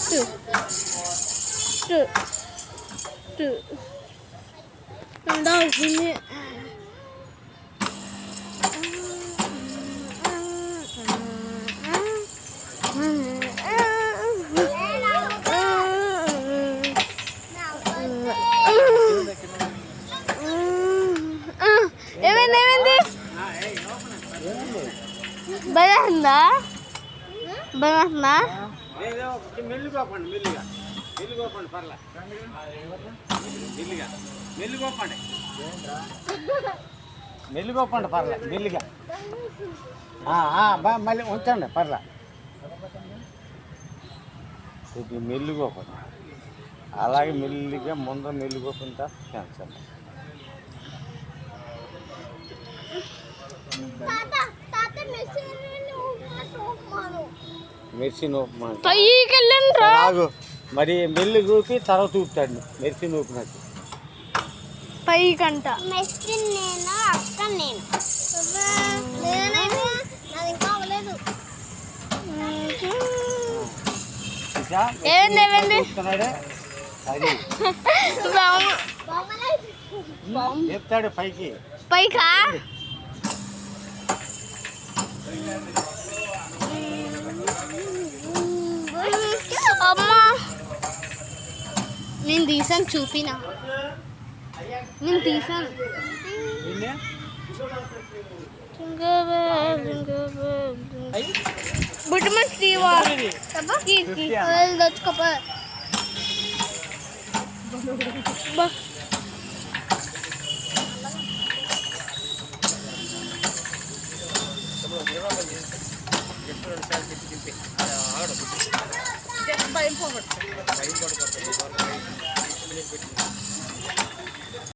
two, two, two. And now we మెల్లిగోపండి పర్లే మెల్లిగా మళ్ళీ ఉంచండి పర్లే ఇది మెల్లిగోపండి అలాగే మెల్లిగా ముందర మెల్లిగోపంతా క్యాన్సర్ మెర్సీ నూపు రాగు మరి మెల్లి గూపి తర్వాత ఊపుతాడు మెర్సీ నూపినట్టు పైకంట చెప్తాడు పైకి పైకా అమ్మా నేను తీసాను చూపినా నేను తీసాను బుట్టమ శ్రీవా దచ్చుకోప భయం పోగొట్టు